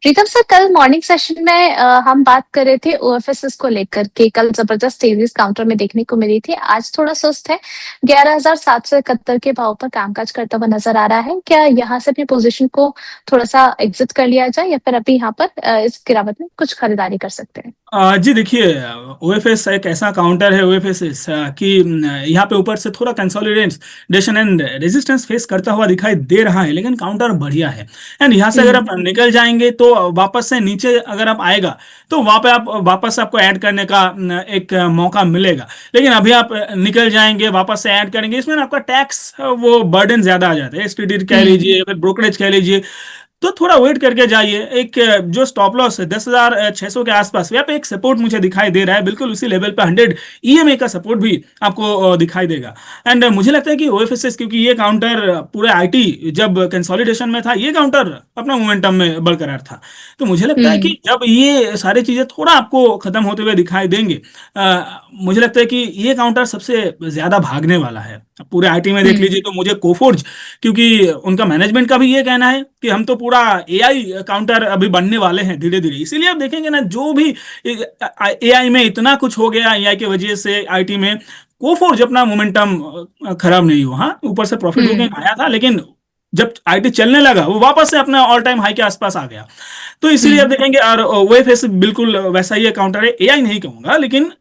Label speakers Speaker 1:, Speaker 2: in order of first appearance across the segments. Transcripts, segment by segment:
Speaker 1: प्रीतम sir, कल morning session में हम बात कर रहे थे ओएफएसएस को लेकर के। कल जबरदस्त तेजी इस काउंटर में देखने को मिली थी। आज थोड़ा सुस्त है। 11,771 के भाव पर कामकाज करता हुआ नजर आ रहा है। क्या यहाँ से अपनी पोजीशन को थोड़ा सा एग्जिट कर लिया जाए या फिर अभी यहाँ पर इस गिरावट में कुछ खरीदारी कर सकते हैं?
Speaker 2: जी देखिए, ओएफएस एक ऐसा काउंटर है ओएफएस कि यहाँ पे ऊपर से थोड़ा कंसोलिडेशन एंड रेजिस्टेंस फेस करता हुआ दिखाई दे रहा है, लेकिन काउंटर बढ़िया है। एंड यहाँ से अगर
Speaker 1: हम्म।
Speaker 2: आप निकल जाएंगे तो वापस से नीचे अगर आप आएगा तो वहाँ पे आप वापस आपको ऐड करने का एक मौका मिलेगा। लेकिन अभी आप निकल जाएंगे वापस से ऐड करेंगे, इसमें ना आपका टैक्स वो बर्डन ज्यादा आ जाता है। एसटीडी कह लीजिए या फिर ब्रोकरेज कह लीजिए, तो थोड़ा वेट करके जाइए। एक जो स्टॉप लॉस है 10,600 के आसपास, यहाँ पे एक सपोर्ट मुझे दिखाई दे रहा है। बिल्कुल उसी लेवल पे 100 ईएमए का सपोर्ट भी आपको दिखाई देगा। एंड मुझे लगता है कि ओएफएसएस, क्योंकि ये काउंटर पूरे आईटी जब कंसोलिडेशन में था, ये काउंटर अपना मोमेंटम में बरकरार था। तो मुझे लगता है
Speaker 1: हम्म।
Speaker 2: कि जब ये सारी चीजें थोड़ा आपको खत्म होते हुए दिखाई देंगे, मुझे लगता है कि ये काउंटर सबसे ज्यादा भागने वाला है। पूरे आईटी में देख
Speaker 1: हम्म।
Speaker 2: लीजिए तो मुझे कोफोर्ज, क्योंकि उनका मैनेजमेंट का भी ये कहना है कि हम तो पूरा एआई काउंटर अभी बनने वाले हैं धीरे धीरे। इसीलिए आप देखेंगे ना, जो भी एआई में इतना कुछ हो गया एआई की वजह से आईटी में, कोफोर्ज अपना मोमेंटम खराब नहीं हुआ। हाँ, ऊपर से प्रॉफिट बुकिंग
Speaker 1: हम्म।
Speaker 2: आया था, लेकिन जब आईटी चलने लगा वो वापस से अपना ऑल टाइम हाई के आसपास आ गया। तो इसीलिए आप
Speaker 1: हम्म।
Speaker 2: देखेंगे, और वेफेस बिल्कुल वैसा ही काउंटर है। एआई नहीं कहूंगा, लेकिन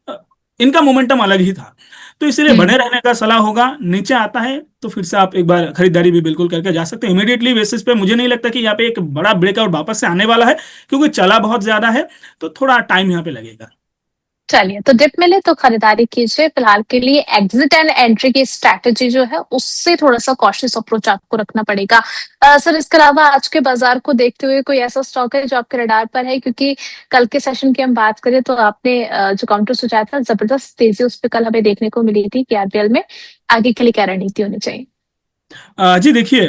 Speaker 2: इनका मोमेंटम अलग ही था। तो इसीलिए
Speaker 1: हम्म।
Speaker 2: बने रहने का सलाह होगा। नीचे आता है तो फिर से आप एक बार खरीदारी भी बिल्कुल करके जा सकते हैं इमीडिएटली बेसिस पे। मुझे नहीं लगता कि यहाँ पे एक बड़ा ब्रेकआउट वापस से आने वाला है, क्योंकि चला बहुत ज्यादा है। तो थोड़ा टाइम यहाँ पे लगेगा।
Speaker 1: चलिए, तो डिप मिले तो खरीदारी कीजिए। फिलहाल के लिए एग्जिट एंड एंट्री की स्ट्रैटेजी जो है उससे थोड़ा सा कॉशियस अप्रोच आपको रखना पड़ेगा। सर, इसके अलावा आज के बाजार को देखते हुए कोई ऐसा स्टॉक है जो आपके रडार पर है? क्योंकि कल के सेशन की हम बात करें तो आपने जो काउंटर सुझाया था, जबरदस्त तेजी उस पर कल हमें देखने को मिली थी कि आरबीएल में आगे के लिए क्या रणनीति होनी चाहिए।
Speaker 2: जी देखिए,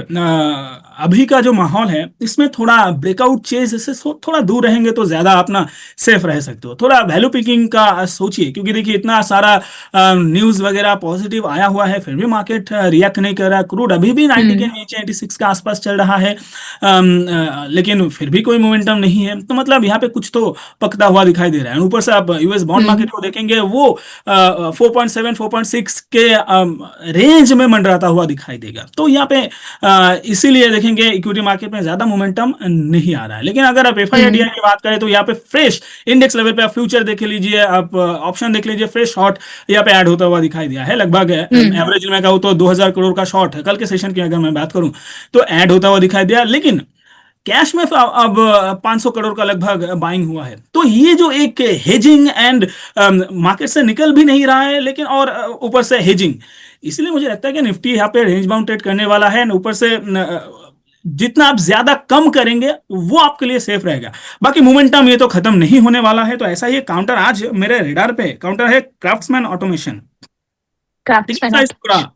Speaker 2: अभी का जो माहौल है इसमें थोड़ा ब्रेकआउट चेज से थोड़ा दूर रहेंगे तो ज्यादा अपना सेफ रह सकते हो। थोड़ा वैल्यू पिकिंग का सोचिए, क्योंकि देखिए इतना सारा न्यूज वगैरह पॉजिटिव आया हुआ है, फिर भी मार्केट रिएक्ट नहीं कर रहा। क्रूड अभी भी 90 के
Speaker 1: हम्म।
Speaker 2: नीचे 86 के आसपास चल रहा है। लेकिन फिर भी कोई मोमेंटम नहीं है। तो मतलब यहाँ पे कुछ तो पकता हुआ दिखाई दे रहा है। ऊपर से आप यूएस बॉन्ड
Speaker 1: हम्म।
Speaker 2: मार्केट को देखेंगे, वो 4.7 4.6 के रेंज में मंडराता हुआ दिखाई देगा। तो यहाँ पे इसीलिए देखेंगे इक्विटी मार्केट में ज्यादा मोमेंटम नहीं आ रहा है। लेकिन अगर आप
Speaker 1: हम्म।
Speaker 2: एफआईआईडीआई की बात करें तो यहाँ पे फ्रेश इंडेक्स लेवल पे आप फ्यूचर देख लीजिए, आप ऑप्शन देख लीजिए, फ्रेश शॉर्ट यहाँ पे ऐड होता हुआ दिखाई दिया है। लगभग
Speaker 1: हम्म।
Speaker 2: एवरेज में कहूँ तो 2,000 करोड़ का शॉर्ट है। कल के सेशन की अगर मैं बात करूं तो ऐड होता हुआ दिखाई दिया। लेकिन कैश में अब 500 करोड़ का लगभग बाइंग हुआ है। तो ये जो एक हेजिंग एंड मार्केट से निकल भी नहीं रहा है, लेकिन और ऊपर से हेजिंग, इसलिए मुझे लगता है कि निफ्टी यहाँ पे रेंज बाउंड ट्रेड करने वाला है। ऊपर से जितना आप ज्यादा कम करेंगे वो आपके लिए सेफ रहेगा। बाकी मोमेंटम ये तो खत्म नहीं होने वाला है। तो ऐसा ही काउंटर आज मेरे रेडार पे काउंटर है, craftsman automation. Ticket
Speaker 1: craftsman
Speaker 2: size थोड़ा,
Speaker 1: ऑटोमेशन।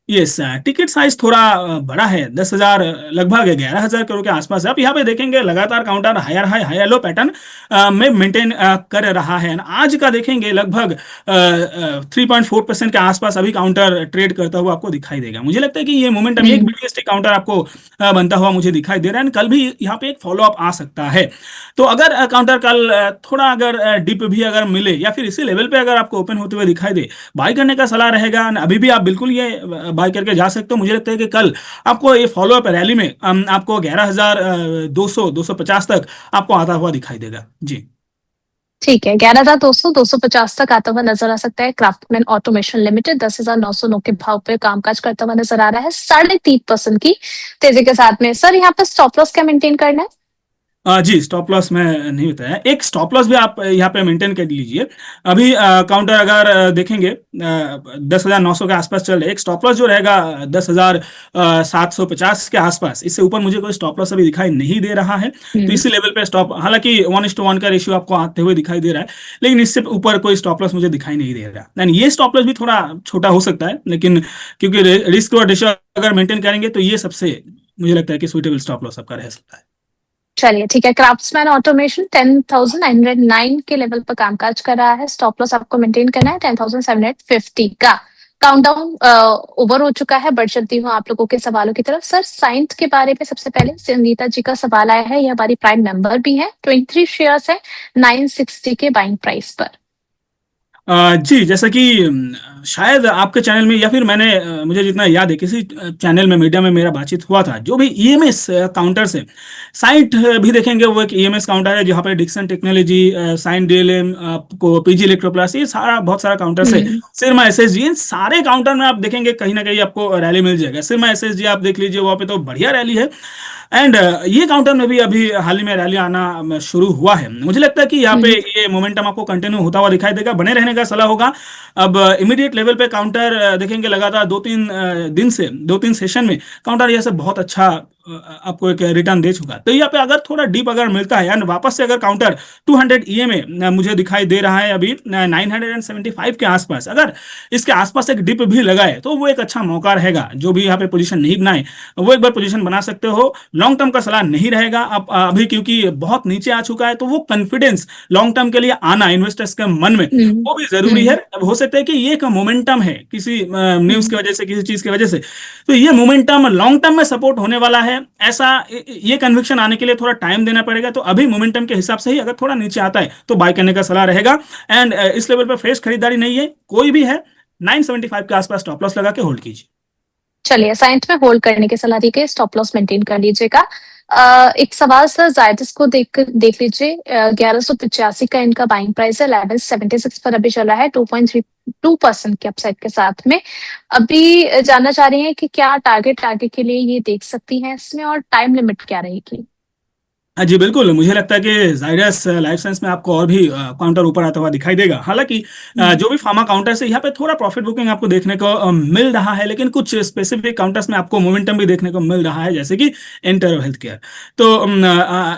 Speaker 2: यस, टिकट साइज थोड़ा बड़ा है, 10,000, लगभग 11,000 करोड़ के आसपास है। आप यहाँ पे देखेंगे लगातार counter higher high higher low pattern में मेंटेन कर रहा है। आज का देखेंगे लगभग 3.4% के आसपास अभी काउंटर ट्रेड करता हुआ आपको दिखाई देगा। मुझे लगता है कि ये मोमेंटम, एक
Speaker 1: हम्म।
Speaker 2: बिग स्टिक काउंटर आपको बनता हुआ मुझे दिखाई दे रहा है। कल भी यहाँ पे एक फॉलो अप आ सकता है। तो अगर काउंटर कल थोड़ा अगर डिप भी अगर मिले या फिर इसी लेवल पे अगर आपको ओपन होते हुए दिखाई दे, बाई करने का सलाह रहेगा। अभी भी आप बिल्कुल ये बाई करके जा सकते हो। मुझे लगता है कि कल आपको ये फॉलो अप रैली में आपको 11,200 250 तक आपको आता हुआ दिखाई देगा। जी
Speaker 1: ठीक है, 11,200 250 तक आता हुआ नजर आ सकता है। क्राफ्टमैन ऑटोमेशन लिमिटेड 10,909 के भाव पे कामकाज करता हुआ नजर आ रहा है, 3.5% की तेजी के साथ में। सर, यहाँ पे स्टॉप लॉस क्या मेंटेन करना है?
Speaker 2: जी, स्टॉप लॉस में नहीं होता है। एक स्टॉप लॉस भी आप यहाँ पे मेंटेन कर लीजिए। अभी काउंटर अगर देखेंगे 10,900 के आसपास चल रहे, एक स्टॉप लॉस जो रहेगा 10,750 के आसपास। इससे ऊपर मुझे कोई स्टॉप लॉस अभी दिखाई नहीं दे रहा है। तो
Speaker 1: हम्म।
Speaker 2: इसी लेवल पे स्टॉप, हालांकि 1:1 का रेशियो आपको आते हुए दिखाई दे रहा है, लेकिन इससे ऊपर कोई स्टॉप लॉस मुझे दिखाई नहीं दे रहा। यानी ये स्टॉप लॉस भी थोड़ा छोटा हो सकता है, लेकिन क्योंकि रिस्क और रेशियो अगर मेंटेन करेंगे तो ये सबसे मुझे लगता है कि सुइटेबल स्टॉप लॉस आपका रह सकता है।
Speaker 1: चलिए, ठीक है। क्राफ्ट्समैन ऑटोमेशन 10,909 के लेवल पर कामकाज कर रहा है। स्टॉप लॉस आपको मेंटेन करना है 10,750 का। काउंटडाउन ओवर हो चुका है। बढ़ चलती हूँ आप लोगों के सवालों की तरफ। सर साइंट के बारे में सबसे पहले संगीता जी का सवाल आया है, ये हमारी प्राइम मेंबर भी है। 23 शेयर्स है 960 के बाइंग प्राइस पर।
Speaker 2: जी, जैसा कि शायद आपके चैनल में या फिर मैंने मुझे जितना याद है किसी चैनल में मीडिया में मेरा बातचीत हुआ था, जो भी ईएमएस काउंटर्स है, साइंट भी देखेंगे वो एक ईएमएस काउंटर है जहाँ पे डिक्सन टेक्नोलॉजी, साइंट डीएलएम, आपको पीजी इलेक्ट्रोप्लस, ये सारा बहुत सारा काउंटर्स है।
Speaker 1: हम्म।
Speaker 2: सिरमा एसएसजी, इन सारे काउंटर में आप देखेंगे कहीं ना कहीं आपको रैली मिल जाएगा। सिरमा एसएसजी आप देख लीजिए, वहाँ पे तो बढ़िया रैली है। एंड ये काउंटर में भी अभी हाल ही में रैली आना शुरू हुआ है। मुझे लगता है कि यहाँ पे
Speaker 1: हम्म।
Speaker 2: ये मोमेंटम आपको कंटिन्यू होता हुआ दिखाई देगा, बने रहने का सलाह होगा। अब इमीडिएट लेवल पे काउंटर देखेंगे लगातार 2-3 दिन से 2-3 सेशन में काउंटर ये सब बहुत अच्छा आपको एक रिटर्न दे चुका है। तो यहाँ पे अगर थोड़ा डीप अगर मिलता है एंड वापस से अगर काउंटर 200 ईएमए मुझे दिखाई दे रहा है अभी 975 के आसपास, अगर इसके आसपास एक डिप भी लगाए तो वो एक अच्छा मौका रहेगा। जो भी यहाँ पे पोजीशन नहीं बनाए वो एक बार पोजीशन बना सकते हो। लॉन्ग टर्म का सलाह नहीं रहेगा अब अभी, क्योंकि बहुत नीचे आ चुका है। तो वो कॉन्फिडेंस लॉन्ग टर्म के लिए आना इन्वेस्टर्स के मन में
Speaker 1: हम्म।
Speaker 2: वो भी जरूरी है।
Speaker 1: हम्म।
Speaker 2: अब हो सकता है कि ये एक मोमेंटम है किसी न्यूज की
Speaker 1: हम्म।
Speaker 2: वजह से, किसी चीज की वजह से, तो ये मोमेंटम लॉन्ग टर्म में सपोर्ट होने वाला है। ऐसा ये कन्विक्शन आने के लिए थोड़ा टाइम देना पड़ेगा। तो अभी मोमेंटम के हिसाब से ही अगर थोड़ा नीचे आता है तो बाय करने का सलाह रहेगा। एंड इस लेवल पर फ्रेश खरीदारी नहीं है कोई भी है, 975 के आसपास स्टॉप लॉस लगा के होल्ड कीजिए।
Speaker 1: चलिए साइंट में होल्ड करने की सलाह दी गई, स्टॉप लॉस मेंटेन कर लीजिएगा। एक सवाल सर जायदिस को देख लीजिए। 1185 का इनका बाइंग प्राइस है, 1176 पर अभी चला है 2.32% के अपसाइड के साथ में। अभी जानना चाह रही हैं कि क्या टारगेट आगे के लिए ये देख सकती हैं इसमें, और टाइम लिमिट क्या रहेगी?
Speaker 2: हाँ जी, बिल्कुल। मुझे लगता है कि जायडस लाइफ साइंस में आपको और भी काउंटर ऊपर आता हुआ दिखाई देगा। हालांकि
Speaker 1: हम्म।
Speaker 2: जो भी फार्मा काउंटर्स है यहाँ पे थोड़ा प्रॉफिट बुकिंग आपको देखने को मिल रहा है, लेकिन कुछ स्पेसिफिक काउंटर्स में आपको मोमेंटम भी देखने को मिल रहा है, जैसे कि एंटर हेल्थ केयर। तो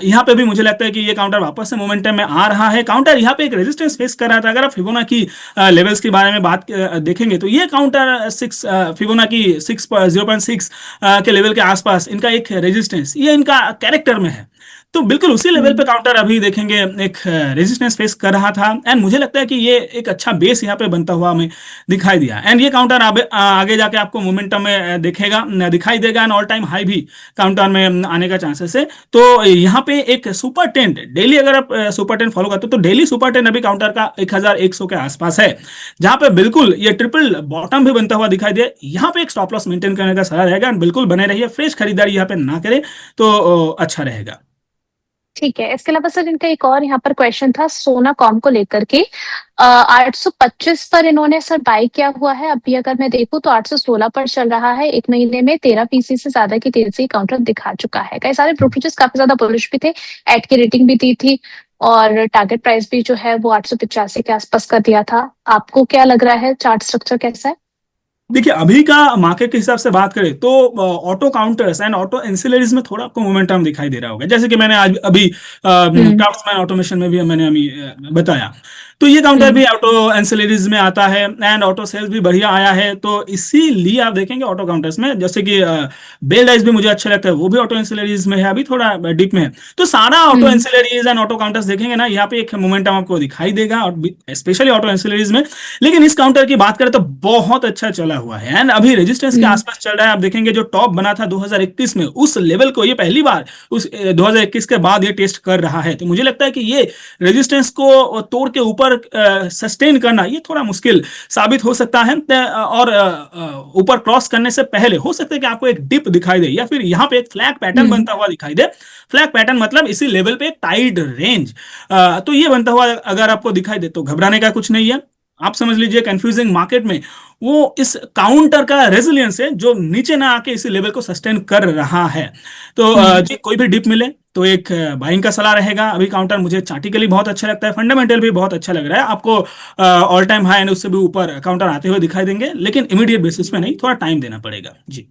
Speaker 2: यहाँ पे भी मुझे लगता है कि ये काउंटर वापस से मोमेंटम में आ रहा है। काउंटर यहाँ पे एक रेजिस्टेंस फेस कर रहा था। अगर आप फिबोना की लेवल्स के बारे में बात देखेंगे तो ये काउंटर फिबोना की 0.6 के लेवल के आसपास इनका एक रेजिस्टेंस ये इनका कैरेक्टर में है। तो बिल्कुल उसी लेवल पे
Speaker 1: हम्म।
Speaker 2: काउंटर अभी देखेंगे एक रेजिस्टेंस फेस कर रहा था। एंड मुझे लगता है कि ये एक अच्छा बेस यहाँ पे बनता हुआ हमें दिखाई दिया। एंड ये काउंटर आगे जाके आपको मोमेंटम में दिखाई देगा। एंड ऑल टाइम हाई भी काउंटर में आने का चांसेस है। तो यहाँ पे एक सुपर टेंट डेली, अगर आप सुपर टेंट फॉलो करते हो तो डेली सुपर टेंट अभी काउंटर का 1100 के आसपास है, जहां पे बिल्कुल ये ट्रिपल बॉटम भी बनता हुआ दिखाई दे। यहाँ पे एक स्टॉप लॉस मेंटेन करने का सलाह रहेगा। बिल्कुल बने रहिए, फ्रेश खरीदारी यहाँ पे ना करें तो अच्छा रहेगा।
Speaker 1: ठीक है। इसके अलावा सर इनका एक और यहाँ पर क्वेश्चन था सोना कॉम को लेकर के। 825 पर इन्होंने सर बाय किया हुआ है। अभी अगर मैं देखूं तो 816 पर चल रहा है। एक महीने में 13% से ज्यादा की तेजी काउंटर दिखा चुका है। कई सारे ब्रोकरेजेस काफी ज्यादा बुलिश भी थे, एड की रेटिंग भी दी थी, और टारगेट प्राइस भी जो है वो 885 के आसपास का दिया था। आपको क्या लग रहा है, चार्ट स्ट्रक्चर कैसा है?
Speaker 2: देखिए, अभी का मार्केट के हिसाब से बात करें तो auto counters and auto ancillaries में थोड़ा आपको मोमेंटम दिखाई दे रहा होगा, जैसे कि मैंने आज अभी
Speaker 1: हम्म।
Speaker 2: क्राफ्ट्समैन ऑटोमेशन में भी मैंने अभी बताया। तो ये काउंटर
Speaker 1: हम्म।
Speaker 2: भी ऑटो एंसिलरीज में आता है। एंड ऑटो सेल्स भी बढ़िया आया है। तो इसीलिए आप देखेंगे ऑटो काउंटर्स में, जैसे कि बेल डाइस भी मुझे अच्छा लगता है, वो भी ऑटो एंसिलरीज में है, अभी थोड़ा डिप में है। तो सारा auto
Speaker 1: hmm.
Speaker 2: Ancillaries and auto counters देखेंगे ना, यहाँ पे एक मोमेंटम आपको दिखाई देगा, और स्पेशली ऑटो एंसिलरीज में। लेकिन इस काउंटर की बात करें तो बहुत अच्छा चला हुआ है एंड अभी रेजिस्टेंस के
Speaker 1: हम्म।
Speaker 2: आसपास चल रहा है। आप देखेंगे जो टॉप बना था 2021 में, उस लेवल को ये पहली बार उस 2021 के बाद ये टेस्ट कर रहा है। तो मुझे लगता है कि ये रेजिस्टेंस को तोड़ के ऊपर सस्टेन करना ये थोड़ा मुश्किल साबित हो सकता है। और ऊपर क्रॉस करने से पहले हो सकता है कि आपको एक डिप दिखाई दे, या फिर यहाँ पे एक फ्लैग पैटर्न
Speaker 1: हम्म।
Speaker 2: बनता हुआ दिखाई दे। फ्लैग पैटर्न मतलब इसी लेवल पे एक टाइड रेंज, तो ये बनता हुआ अगर आपको दिखाई दे तो घबराने का कुछ नहीं है। आप समझ लीजिए कंफ्यूजिंग मार्केट में वो इस काउंटर का रेजिलियंस है जो नीचे ना आके इसी लेवल को सस्टेन कर रहा है। तो
Speaker 1: हम्म।
Speaker 2: जी, कोई भी डिप मिले तो एक बाइंग का सलाह रहेगा। अभी काउंटर मुझे चार्टिकली बहुत अच्छा लगता है, फंडामेंटल भी बहुत अच्छा लग रहा है। आपको ऑल टाइम हाई एंड उससे भी ऊपर काउंटर आते हुए दिखाई देंगे, लेकिन इमीडिएट बेसिस पे नहीं, थोड़ा टाइम देना पड़ेगा जी।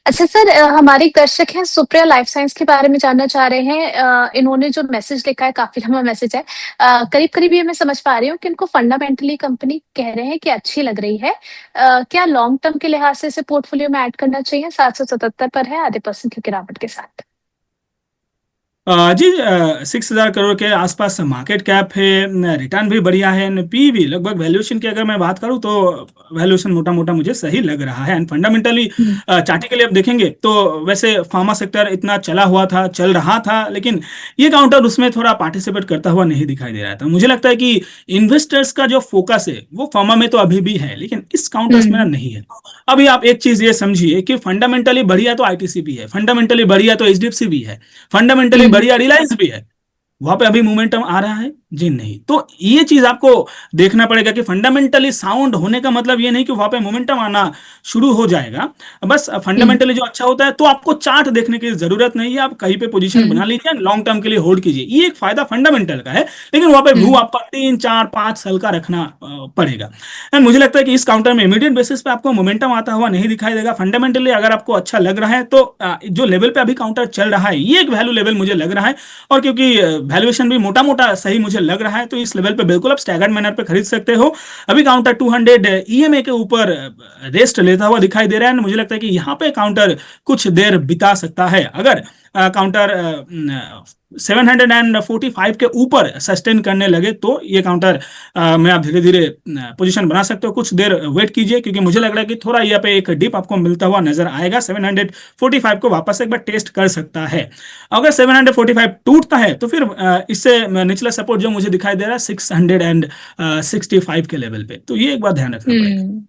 Speaker 1: अच्छा सर, हमारे एक दर्शक हैं सुप्रिया लाइफ साइंस के बारे में जानना चाह रहे हैं। इन्होंने जो मैसेज लिखा है काफी लंबा मैसेज है। करीब करीब ये मैं समझ पा रही हूँ कि इनको फंडामेंटली कंपनी कह रहे हैं कि अच्छी लग रही है। क्या लॉन्ग टर्म के लिहाज से इसे पोर्टफोलियो में ऐड करना चाहिए? 777 पर है, आधे % की गिरावट के साथ।
Speaker 2: जी 6,000 करोड़ के आसपास मार्केट कैप है, रिटर्न भी बढ़िया है, पी भी लगभग, वैल्यूएशन की अगर मैं बात करूं तो वैल्यूएशन मोटा मोटा मुझे सही लग रहा है। एंड फंडामेंटली
Speaker 1: हम्म।
Speaker 2: चार्टिकली आप देखेंगे तो वैसे फार्मा सेक्टर इतना चला हुआ था, चल रहा था, लेकिन ये काउंटर उसमें थोड़ा पार्टिसिपेट करता हुआ नहीं दिखाई दे रहा था। मुझे लगता है कि इन्वेस्टर्स का जो फोकस है वो फार्मा में तो अभी भी है, लेकिन इस काउंटर्स में ना
Speaker 1: हम्म।
Speaker 2: नहीं है। अभी आप एक चीज ये समझिए कि फंडामेंटली बढ़िया तो आईटीसी भी है, फंडामेंटली बढ़िया तो एचडीएफसी भी है, फंडामेंटली
Speaker 1: हम्म।
Speaker 2: बढ़िया रिलायंस भी है। वहां पे अभी मोमेंटम आ रहा है जी नहीं। तो ये चीज आपको देखना पड़ेगा कि फंडामेंटली साउंड होने का मतलब ये नहीं कि वहां पे मोमेंटम आना शुरू हो जाएगा। बस
Speaker 1: हम्म।
Speaker 2: फंडामेंटली जो अच्छा होता है तो आपको चार्ट देखने की जरूरत नहीं है, आप कहीं पे पोजीशन
Speaker 1: हम्म।
Speaker 2: बना लीजिए, लॉन्ग टर्म के लिए होल्ड कीजिए, ये एक फायदा फंडामेंटल का है। लेकिन वहां पे व्यू
Speaker 1: हम्म।
Speaker 2: आपका 3 4 5 साल का रखना पड़ेगा। एंड मुझे लगता है कि इस काउंटर में इमीडिएट बेसिस पे आपको मोमेंटम आता हुआ नहीं दिखाई देगा। फंडामेंटली अगर आपको अच्छा लग रहा है तो जो लेवल पे अभी काउंटर चल रहा है ये एक वैल्यू लेवल मुझे लग रहा है। और क्योंकि वैल्यूएशन भी मोटा मोटा सही मुझे लग रहा है, तो इस लेवल पे बिल्कुल आप स्टैगर्ड मैनर पे खरीद सकते हो। अभी काउंटर 200 ईएमए के ऊपर रेस्ट लेता हुआ दिखाई दे रहा है। मुझे लगता है कि यहाँ पे काउंटर कुछ देर बिता सकता है। अगर काउंटर 745 के ऊपर सस्टेन करने लगे तो ये काउंटर में आप धीरे धीरे पोजीशन बना सकते हो। कुछ देर वेट कीजिए, क्योंकि मुझे लग रहा है कि थोड़ा यहाँ पे एक डिप आपको मिलता हुआ नजर आएगा। 745 को वापस एक बार टेस्ट कर सकता है। अगर 745 टूटता है तो फिर इससे निचला सपोर्ट जो मुझे दिखाई दे रहा है 665 के लेवल पे, तो ये एक बार ध्यान रखना पड़ेगा।